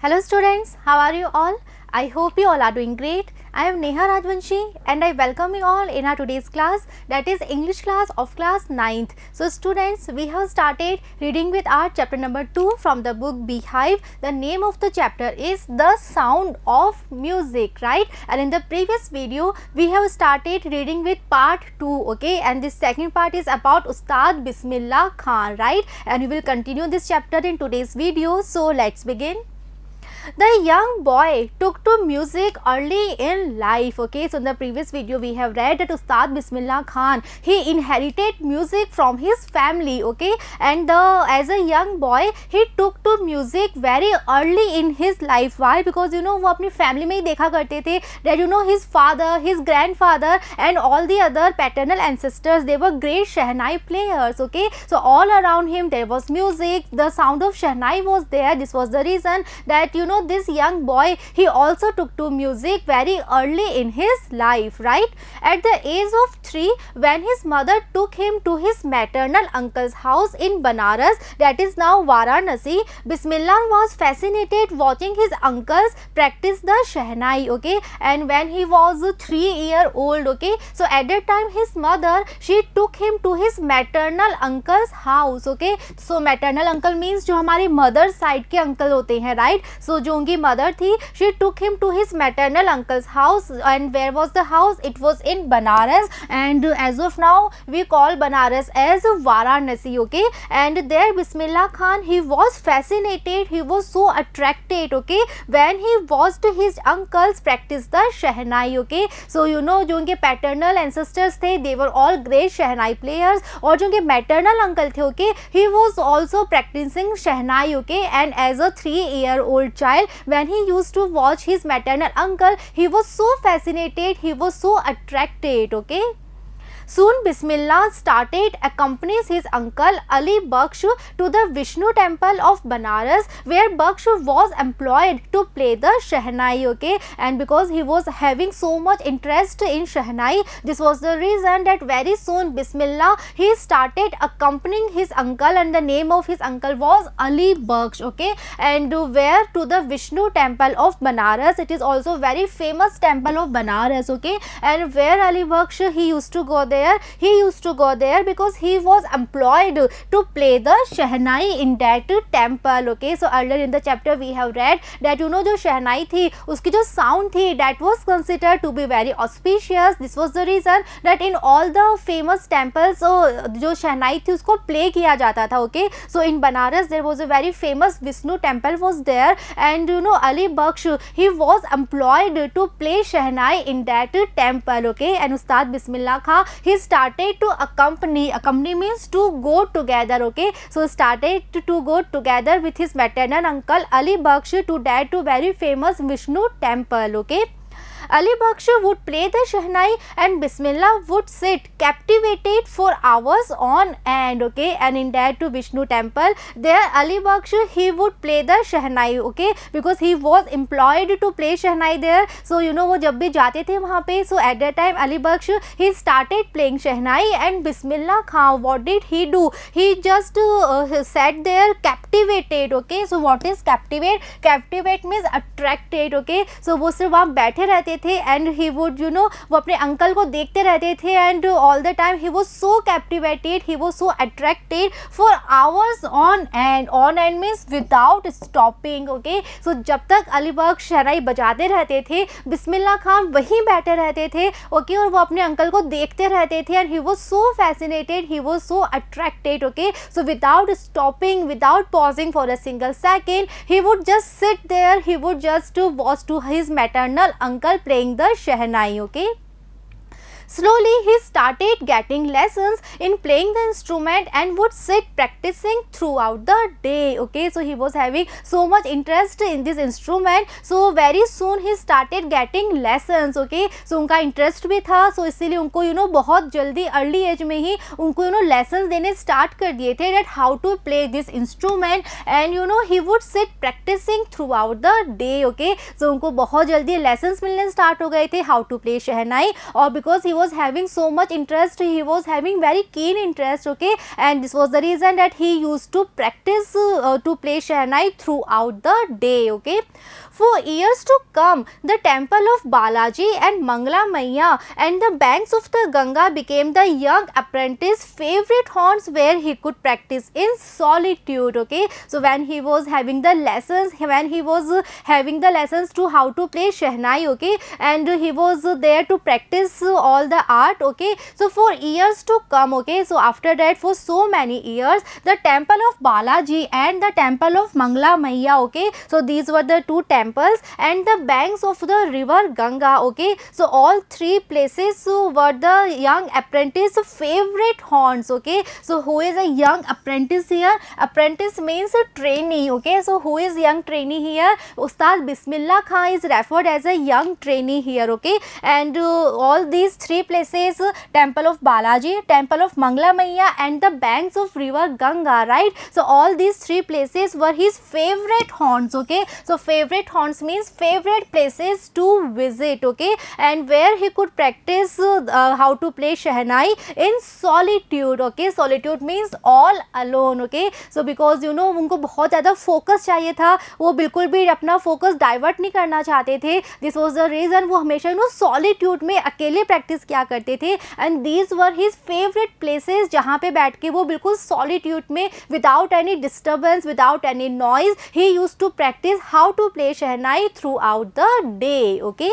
Hello students, how are you all? I hope you all are doing great. I am Neha Rajvanshi and I welcome you all in our today's class, that is English class of class 9th. So students, we have started reading with our chapter number 2 from the book Beehive. The name of the chapter is The Sound of Music, right? And in the previous video, we have started reading with part 2, okay? And this second part is about Ustad Bismillah Khan, right? And we will continue this chapter in today's video. So let's begin. The young boy took to music early in life, okay? So in the previous video we have read that Ustad Bismillah Khan, he inherited music from his family, okay? And as a young boy he took to music very early in his life. Why? Because you know वो अपनी family में ही देखा करते थे that you know his father, his grandfather and all the other paternal ancestors, they were great Shehnai players, okay? So all around him there was music, the sound of Shehnai was there. This was the reason that you know this young boy, he also took to music very early in his life, right? At the age of 3, when his mother took him to his maternal uncle's house in Banaras, that is now Varanasi, Bismillah was fascinated watching his uncles practice the Shehnai, okay? And when he was 3-year old, okay, so at that time his mother, she took him to his maternal uncle's house, okay? So maternal uncle means जो हमारे mother side के uncle होते हैं, right? So जो उनकी mother थी, she took him to his maternal uncle's house. And where was the house? It was in Banaras, and as of now we call Banaras as Varanasi, okay? And there Bismillah Khan, he was fascinated, he was so attracted, okay, when he watched his uncles practice the Shehnai, okay? So you know जो उनके paternal ancestors थे, they were all great Shehnai players, और जो उनके maternal uncle थे, okay, he was also practicing Shehnai, okay? And as a 3-year-old child, when he used to watch his maternal uncle, he was so fascinated, he was so attracted, okay? Soon Bismillah started accompanies his uncle Ali Baksh to the Vishnu temple of Banaras, where Baksh was employed to play the Shehnai, okay? And because he was having so much interest in Shehnai, this was the reason that very soon Bismillah, he started accompanying his uncle, and the name of his uncle was Ali Baksh, okay? And where? To the Vishnu temple of Banaras. It is also very famous temple of Banaras, okay? And where Ali Baksh, he used to go there, he used to go there because he was employed to play the Shehnai in that temple, okay? So earlier in the chapter we have read that you know जो Shehnai थी, उसकी जो sound थी, that was considered to be very auspicious. This was the reason that in all the famous temples, so जो Shehnai थी उसको play किया जाता था, okay? So in Banaras there was a very famous Vishnu temple was there, and you know Ali Baksh, he was employed to play Shehnai in that temple, okay? And Ustad Bismillah Khan, he started to accompany means to go together, okay? So started to go together with his maternal uncle Ali Baksh to that very famous Vishnu temple, okay? Ali Baksh would play the Shehnai and Bismillah would sit captivated for hours on end, okay? And in that to Vishnu temple, there Ali Baksh, he would play the Shehnai, okay? Because he was employed to play Shehnai there. So you know वो जब भी जाते थे वहाँ पे, so at that time Ali Baksh, he started playing Shehnai, and Bismillah Khan, what did he do? He just sat there captivated, okay? So what is captivate? Captivate means attracted, okay? So वो सिर्फ वहाँ बैठे रहते थे, and he would you know वो अपने uncle को देखते रहते थे, and all the time he was so captivated, he was so attracted for hours on end. On end means without stopping, okay? So जब तक अली बख्श शहनाई बजाते रहते थे, बिस्मिल्लाह खान वहीं बैठे रहते थे, okay? और वो अपने अंकल को देखते रहते थे, and he was so fascinated, he was so attracted, okay? So without stopping, without pausing for a single second, he would just sit there, he would just watch to his maternal uncle playing the Shehnai, okay? Slowly he started getting lessons in playing the instrument and would sit practicing throughout the day, okay? So he was having so much interest in this instrument, so very soon he started getting lessons, okay? So उनका interest भी था, so इसीलिए उनको you know बहुत जल्दी early age में ही उनको you know lessons देने start कर दिए थे that how to play this instrument, and you know he would sit practicing throughout the day, okay? So उनको बहुत जल्दी lessons मिलने start हो गए थे how to play शहनाई, और because he was having so much interest, he was having very keen interest, okay, and this was the reason that he used to practice to play Shehnai throughout the day, okay. For years to come, the temple of Balaji and Mangla Maiya and the banks of the Ganga became the young apprentice's favorite haunts where he could practice in solitude, okay. So when he was having the lessons, to how to play Shehnai, okay, and he was there to practice all the art, okay. So for years to come, okay, so after that for so many years, the temple of Balaji and the temple of Mangla Maiya, okay, so these were the two temples, and the banks of the river Ganga, okay, so all three places were the young apprentice favorite haunts, okay. So who is a young apprentice here? Apprentice means a trainee, okay. So who is young trainee here? Ustad Bismillah Khan is referred as a young trainee here, okay. And all these three places, temple of Balaji, temple of Mangla Maiya and the banks of river Ganga, right. So all these three places were his favorite haunts, okay. So favorite haunts means favorite places to visit, okay, and where he could practice how to play Shehnai in solitude, okay. Solitude means all alone, okay. So because you know उनको बहुत ज़्यादा focus चाहिए था, वो बिल्कुल भी अपना focus divert नहीं करना चाहते थे. दिस वॉज द रीज़न वो हमेशा सॉलिट्यूड में अकेले प्रैक्टिस किया करते थे, and these were his favourite places जहाँ पे बैठ के वो बिल्कुल सॉलिट्यूड में without any disturbance, without any noise, he use to practice how to play Shehnai throughout the day, okay.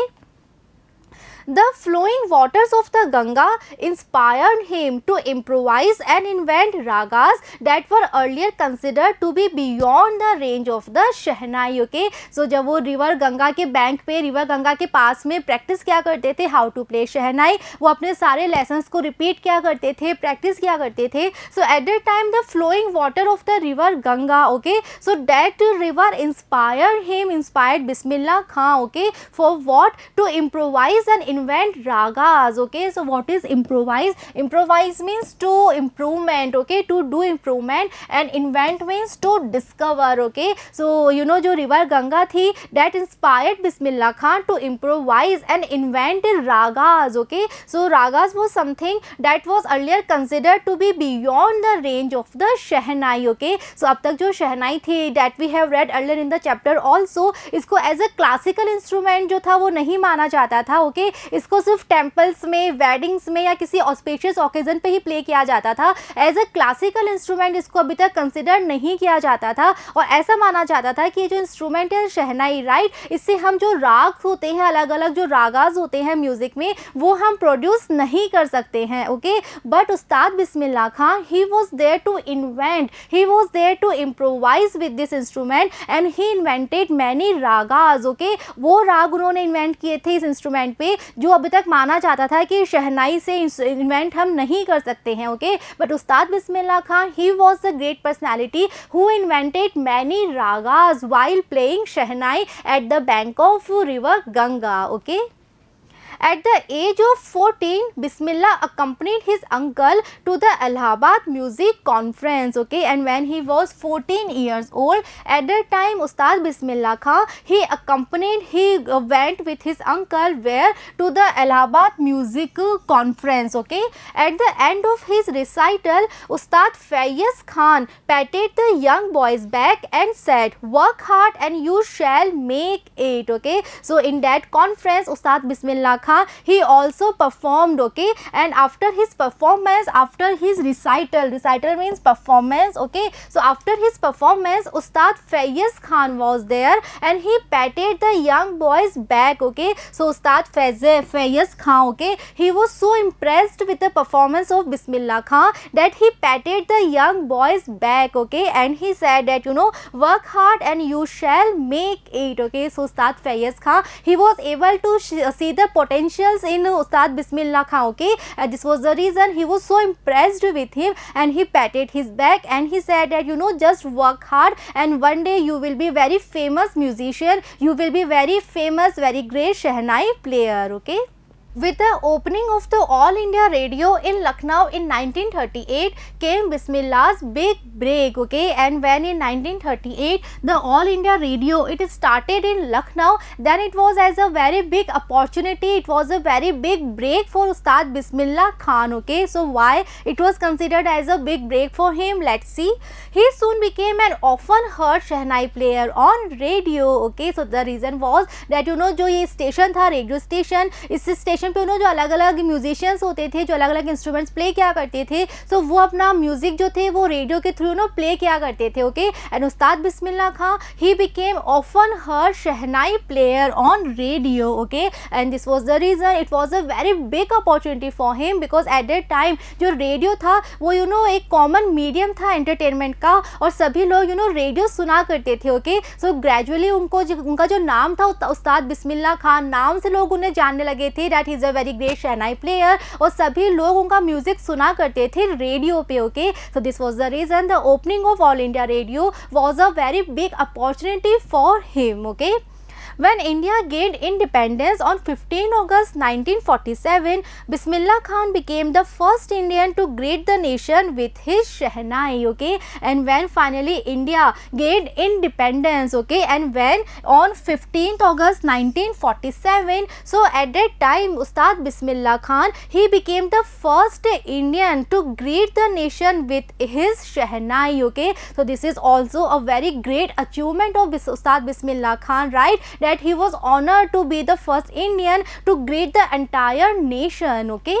The flowing waters of the Ganga inspired him to improvise and invent ragas that were earlier considered to be beyond the range of the Shehnai, okay. So जब वो river Ganga के bank पे, river Ganga के पास में practice किया करते थे how to play Shehnai, वो अपने सारे लेसन्स को रिपीट किया करते थे, प्रैक्टिस किया करते थे. So at that time the flowing water of the river Ganga, okay, so that river inspired Bismillah Khan, okay, for what? To improvise and invent ragas, okay. So what is improvise? Improvise means to improvement, okay, to do improvement, and invent means to discover, okay. So you know जो river Ganga थी, that inspired Bismillah Khan to improvise and invent ragas, okay. So ragas was something that was earlier considered to be beyond the range of the Shehnai, okay. So अब तक जो Shehnai थी, that we have read earlier in the chapter also, इसको as a classical instrument जो था वो नहीं माना जाता था, okay. इसको सिर्फ टेम्पल्स में, वेडिंग्स में या किसी ऑस्पिशियस ओकेजन पे ही प्ले किया जाता था. एज अ क्लासिकल इंस्ट्रूमेंट इसको अभी तक कंसिडर नहीं किया जाता था, और ऐसा माना जाता था कि ये जो इंस्ट्रूमेंट है शहनाई, राइट, इससे हम जो राग होते हैं, अलग अलग जो रागाज होते हैं म्यूजिक में, वो हम प्रोड्यूस नहीं कर सकते हैं, okay. But Ustad Bismillah Khan, he was there to invent, he was there to improvise with this instrument, and he invented many ragas, okay. वो राग उन्होंने इन्वेंट किए थे इस इंस्ट्रूमेंट पे जो अभी तक माना जाता था कि शहनाई से इन्वेंट हम नहीं कर सकते हैं, okay. But Ustad Bismillah Khan, he was the great personality who invented many ragas while playing shehnai at the bank of river Ganga, okay. At the age of 14, Bismillah accompanied his uncle to the Allahabad Music Conference, okay. And when he was 14 years old, at that time Ustad Bismillah Khan, he went with his uncle where? To the Allahabad Music Conference, okay. At the end of his recital, Ustad Faiz Khan patted the young boy's back and said, "Work hard and you shall make it," okay. So in that conference, Ustad Bismillah Khan, he also performed, okay. And after his performance, after his recital means performance, okay. So after his performance, Ustad Faiz Khan was there and he patted the young boy's back, okay. So Ustad Faiz Khan, okay, he was so impressed with the performance of Bismillah Khan that he patted the young boy's back, okay, and he said that, you know, work hard and you shall make it, okay. So Ustad Faiz Khan, he was able to see the potentials in Ustad Bismillah Khan, okay. This was the reason he was so impressed with him, and he patted his back and he said that, you know, just work hard and one day you will be very famous musician, you will be very famous, very great Shehnai player, okay. With the opening of the All India Radio in Lucknow in 1938 came Bismillah's big break, okay. And when in 1938 the All India Radio it started in Lucknow, then it was as a very big opportunity, it was a very big break for Ustad Bismillah Khan, okay. So why it was considered as a big break for him, let's see. He soon became an often heard Shehnai player on radio, okay. So the reason was that जो ये station था, radio station, इस station पे जो अलग अलग musicians होते थे, जो अलग अलग इंस्ट्रूमेंट्स प्ले किया करते थे, सो वो अपना म्यूजिक जो थे वो रेडियो के थ्रू प्ले किया करते थे, okay. And Ustad Bismillah Khan he became often heard shehnai player on radio, okay. And this was the reason, it was a very big opportunity for him, because at that time जो radio था वो एक common medium था entertainment का, और सभी लोग radio सुना करते थे, ओके. सो ग्रेजुअली उनका जो नाम था उस्ताद बिस्मिल्लाह खान, नाम से लोग उन्हें जानने लगे थे that is a very great shehnai player, और सभी लोग उनका म्यूजिक सुना करते थे रेडियो पे, okay. So this was the reason the opening of All India Radio was a very big opportunity for him, okay. When India gained independence on 15 August 1947, Bismillah Khan became the first Indian to greet the nation with his Shehnai, okay. And when finally India gained independence, okay, and when on 15th August 1947, so at that time Ustad Bismillah Khan he became the first Indian to greet the nation with his Shehnai, okay. So this is also a very great achievement of Ustad Bismillah Khan, right, that he was honored to be the first Indian to greet the entire nation, okay.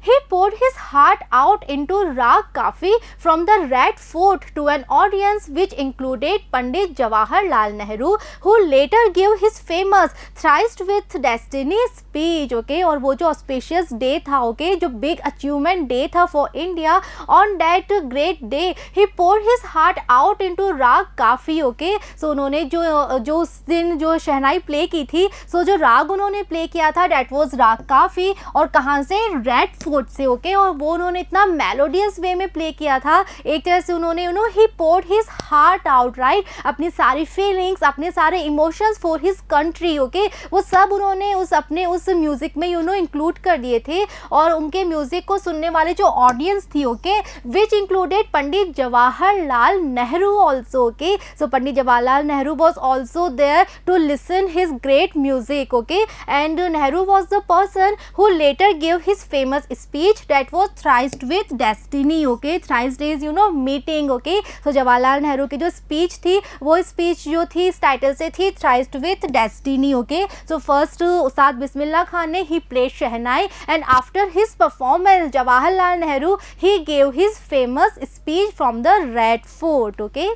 He poured his heart out into Rag Kafi from the Red Fort to an audience which included Pandit Jawaharlal Nehru, who later gave his famous Thrice with Destiny speech, okay. और वो जो auspicious day था, okay, जो big achievement day था for India, on that great day he poured his heart out into Rag Kafi, okay. So उन्होंने जो उस दिन जो शहनाई प्ले की थी, so जो राग उन्होंने प्ले किया था that was Rag Kafi, और कहाँ से, रेड फोर्ट से, ओके. और वो उन्होंने इतना मेलोडियस वे में प्ले किया था, एक तरह से उन्होंने he poured his heart out, right, अपनी सारी फीलिंग्स, अपने सारे emotions for his country, okay. वो सब उन्होंने उस म्यूजिक में इंक्लूड कर दिए थे, और उनके म्यूजिक को सुनने वाले जो ऑडियंस थी, okay, which included Pandit Jawaharlal Nehru also, okay. So Pandit Jawaharlal Nehru was also there to listen his great music, okay. And Nehru was the person who later give his famous speech that was Thrice with Destiny, okay. Thrice days meeting, okay. So Jawaharlal Nehru की जो speech थी, वो speech जो थी इस title से थी Thrice with Destiny, okay. So first उस्ताद बिस्मिल्लाह खान ने he played shehnai, and after his performance Jawaharlal Nehru he gave his famous speech from the Red Fort, okay.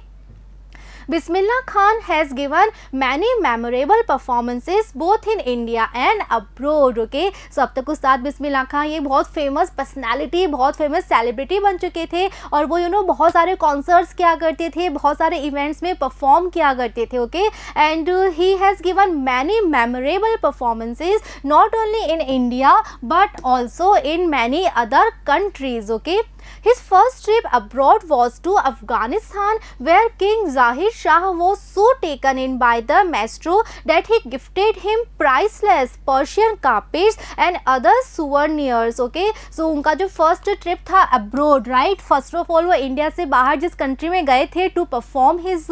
Bismillah Khan has given many memorable performances both in India and abroad, okay. So अब तक उस्ताद बिस्मिल्लाह खान ये बहुत famous personality, बहुत famous celebrity बन चुके थे, और वो बहुत सारे कॉन्सर्ट्स किया करते थे, बहुत सारे इवेंट्स में परफॉर्म किया करते थे, okay. And he has given many memorable performances not only in India but also in many other countries, okay. His first trip abroad was to Afghanistan, where King Zahir Shah was so taken in by the maestro that he gifted him priceless Persian carpets and other souvenirs, okay. So उनका जो first trip था abroad, right, first of all वो India से बाहर जिस country में गए थे to perform his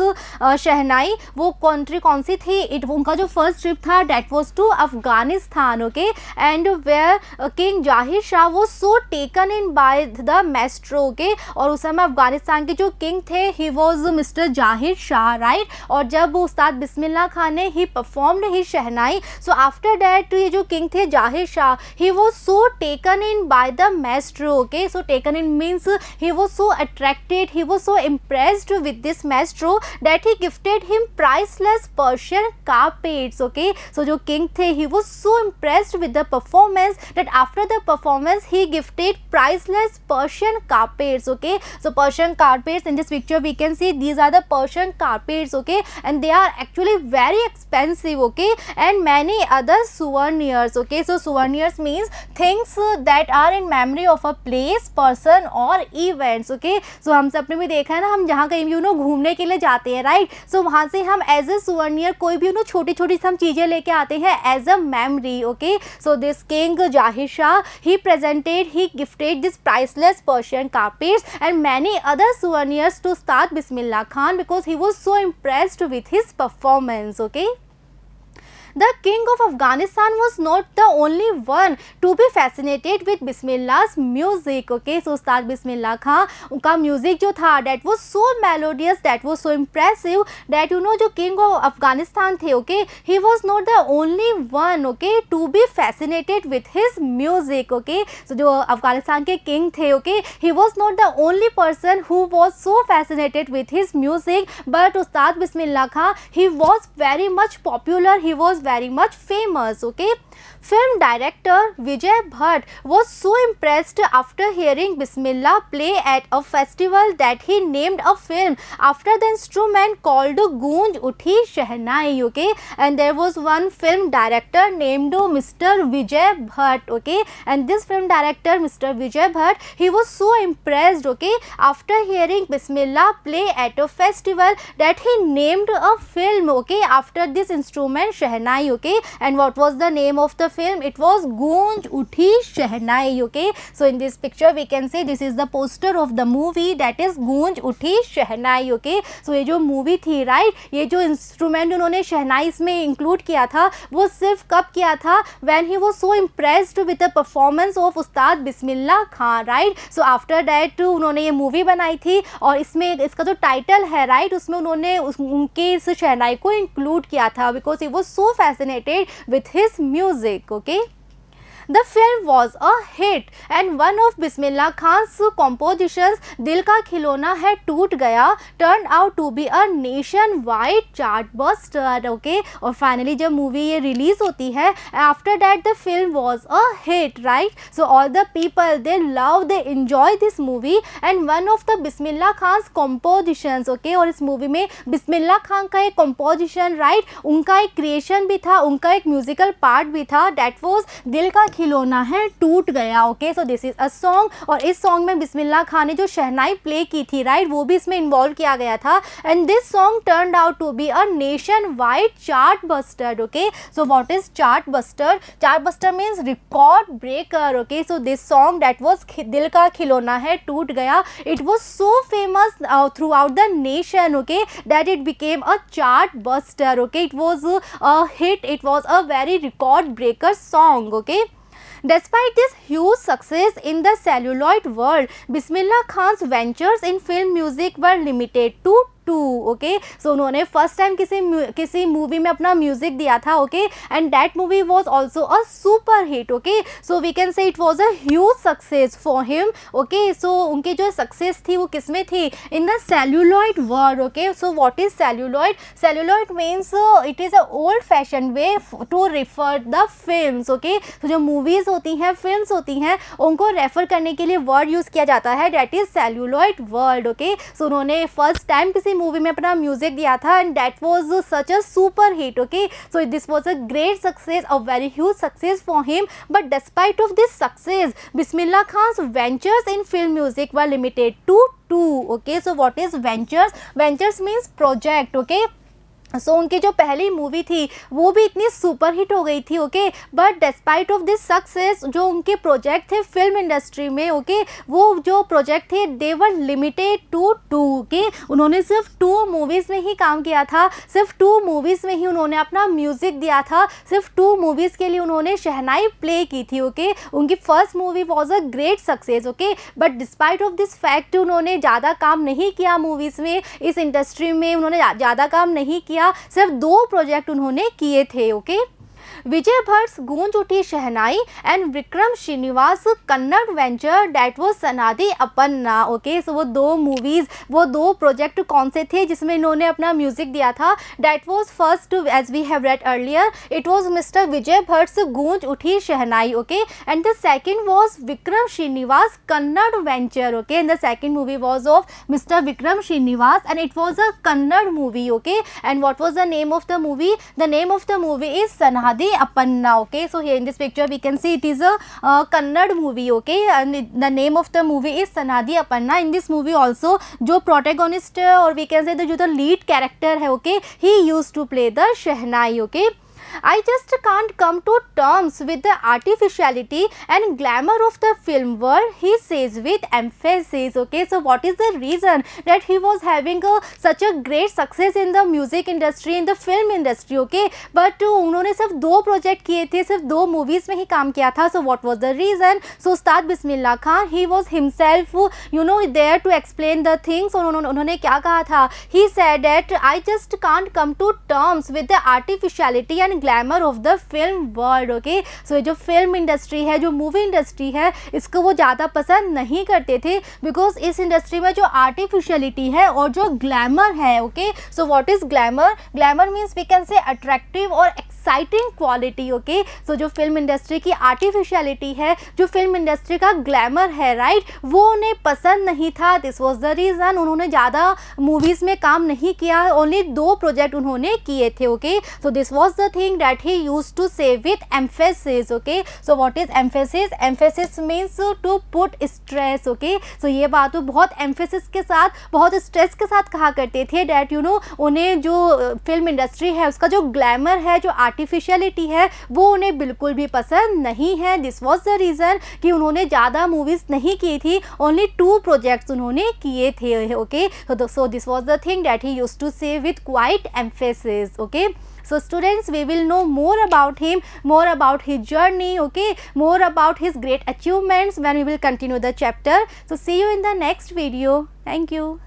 शहनाई, वो कंट्री कौन सी थी, उनका जो first trip था that was to Afghanistan, okay. And where King Zahir Shah was so taken in by the maestro, okay. और उस समय अफगानिस्तान के जो किंग थे ही वॉज मिस्टर जाहिर शाह, राइट. और जब उस्ताद बिस्मिल्लाह खान ने ही performed he shehnai, so after that ये जो किंग थे जाहिर Shah he was so taken in by the maestro, okay. So taken in means he was so attracted, he was so impressed with this maestro that he gifted him priceless Persian carpets, okay. So जो king थे he was so impressed with the performance that after the performance he gifted priceless Persian Persian carpets, okay. So Persian carpets, in this picture we can see these are the Persian carpets, okay, and they are actually very expensive, okay, and many other souvenirs, okay. So souvenirs means things that are in memory of a place, person or events, okay. So हम सबने भी देखा है ना, हम जहाँ कहीं भी घूमने के लिए जाते हैं, राइट. सो वहाँ से हम एज ए सुवेनियर कोई भी छोटी छोटी हम चीज़ें लेके आते हैं as a memory, okay. So this king Zahir Shah, he gifted this priceless Persian carpets and many other souvenirs to Ustad Bismillah Khan because he was so impressed with his performance, okay. The king of Afghanistan was not the only one to be fascinated with Bismillah's music, okay. So Ustad Bismillah Khan, उनका music जो था that was so melodious, that was so impressive that जो king of Afghanistan थे, okay, he was not the only one, okay, to be fascinated with his music, okay. So जो अफगानिस्तान के king थे, okay, he was not the only person who was so fascinated with his music, but Ustad Bismillah Khan, he was very much popular, he was very much famous, okay. Film director Vijay Bhatt was so impressed after hearing Bismillah play at a festival that he named a film after the instrument called Goonj Uthi Shehnai, okay. And there was one film director named Mr. Vijay Bhatt, okay, and this film director Mr. Vijay Bhatt, he was so impressed, okay, after hearing Bismillah play at a festival that he named a film, okay, after this instrument Shehnai, okay. And what was the name of the film? It was Goonj Uthi Shehnai, okay. So in this picture we can say this is the poster of the movie, that is Goonj Uthi Shehnai, okay. So ये जो movie थी, right, ये जो instrument उन्होंने शहनाई इसमें include किया था वो सिर्फ कब किया था, when he was so impressed with the performance of Ustad Bismillah Khan, right. So after that उन्होंने ये मूवी बनाई थी और इसमें इसका जो टाइटल है, राइट, उसमें उन्होंने उनके इस शहनाई को इंक्लूड किया था because he was so fascinated with his music, okay. The film was a hit and one of Bismillah Khan's compositions, Dil Ka Khilona Hai Toot Gaya, turned out to be a nationwide chartbuster, okay. और finally जब movie ये release होती है, after that the film was a hit, right. So all the people, they love, they enjoy this movie and one of the Bismillah Khan's compositions, okay. और इस movie में Bismillah Khan का एक composition, right, उनका एक creation भी था, उनका एक musical part भी था, that was दिल का खिलौना है टूट गया, okay. So this is a song और इस सॉन्ग में बिस्मिल्लाह खान ने जो शहनाई प्ले की थी, राइट, वो भी इसमें इन्वॉल्व किया गया था and this song turned out to be a nationwide chartbuster, okay. So what is chartbuster? Chartbuster means record breaker, okay. So this song that was दिल का खिलौना है टूट गया, it was so famous throughout the nation, okay, that it became a chartbuster, okay. It was a hit, it was a very record breaker song, okay. Despite this huge success in the celluloid world, Bismillah Khan's ventures in film music were limited to okay. So उन्होंने first time किसी movie में अपना music दिया था, okay, and that movie was also a super hit, okay. So we can say it was a huge success for him, okay. So उनकी जो success थी वो किसमें थी? In the celluloid world, okay. So what is celluloid? Celluloid means it is a old fashion way to refer the films, okay. तो जो movies होती हैं, फिल्म्स होती हैं, उनको रेफर करने के लिए वर्ड यूज़ किया जाता है, that is celluloid world, okay. So उन्होंने फर्स्ट टाइम किसी मूवी में अपना म्यूजिक दिया था and that was such a super hit, okay. So this was a great success, a very huge success for him, but despite of this success Bismillah Khan's ventures in film music were limited to okay. So what is ventures? Ventures means project, okay. So उनकी जो पहली movie थी वो भी इतनी super hit हो गई थी, okay, but despite of this success जो उनके प्रोजेक्ट थे फिल्म इंडस्ट्री में, ओके, वो जो प्रोजेक्ट थे दे वर लिमिटेड टू ओके. उन्होंने सिर्फ 2 मूवीज़ में ही काम किया था, सिर्फ 2 मूवीज़ में ही उन्होंने अपना म्यूज़िक दिया था, सिर्फ 2 मूवीज़ के लिए उन्होंने शहनाई प्ले की थी, ओके. उनकी first movie was a great success, okay, but despite of this fact उन्होंने ज़्यादा काम नहीं किया मूवीज़ में, इस इंडस्ट्री में उन्होंने ज़्यादा काम नहीं किया, सिर्फ 2 प्रोजेक्ट उन्होंने किए थे, okay. Vijay Bhatt Goonj Uthi Shehnai and Vikram Srinivas Kannada venture that was Sanadi Appanna. Okay, so वो दो मूवीज, वो दो प्रोजेक्ट कौन से थे जिसमें इन्होंने अपना म्यूजिक दिया था? That was first, as we have read earlier, it was mister Vijay Bhatt Goonj Uthi Shehnai. Okay, and the second was Vikram Srinivas Kannada venture. Okay, and the second movie was of mister Vikram Srinivas and it was a Kannada movie. Okay, and what was the name of the movie? The name of the movie is Sanadi Appanna. Okay, so here in this picture we can see it is a Kannada movie. Okay, and the name of the movie is Sanadi Appanna. In this movie also जो protagonist और we can say the जो the lead character है, okay, he used to play the shehnai. Okay, I just can't come to terms with the artificiality and glamour of the film world, he says with emphasis. Okay, so what is the reason that he was having such a great success in the music industry, in the film industry? Okay, but उन्होंने सिर्फ दो project किए थे, सिर्फ दो movies में ही काम किया था. So what was the reason? So Ustad Bismillah Khan, he was himself there to explain the things. और उन्होंने क्या कहा था? He said that I just can't come to terms with the artificiality and glamour of the film world. Okay, so जो film industry है, जो movie industry है, इसको वो ज़्यादा पसंद नहीं करते थे बिकॉज इस इंडस्ट्री में जो आर्टिफिशियलिटी है और जो ग्लैमर है. Okay, so what is glamour? Glamour means we can say attractive और एक्साइटिंग क्वालिटी. ओके, सो जो फिल्म इंडस्ट्री की आर्टिफिशियलिटी है, जो फिल्म इंडस्ट्री का ग्लैमर है, राइट, वो उन्हें पसंद नहीं था. दिस वॉज द रीज़न उन्होंने ज़्यादा मूवीज़ में काम नहीं किया, ओनली दो प्रोजेक्ट उन्होंने किए थे. Okay, so this was the thing that he used to say with emphasis. Okay, so what is emphasis? Emphasis means to put stress. Okay, so ये बात वो बहुत emphasis के साथ, बहुत stress के साथ कहा करते थे that उन्हें जो फिल्म इंडस्ट्री है उसका जो ग्लैमर है, जो आर्टिफिशियलिटी है, वो उन्हें बिल्कुल भी पसंद नहीं है. दिस वॉज द रीज़न कि उन्होंने ज़्यादा मूवीज़ नहीं की थी, ओनली 2 प्रोजेक्ट्स उन्होंने किए थे. Okay, so this was the thing that he used to say with quite emphasis. Okay, so students, we will know more about him, more about his journey. Okay, more about his great achievements when we will continue the chapter. So see you in the next video. Thank you.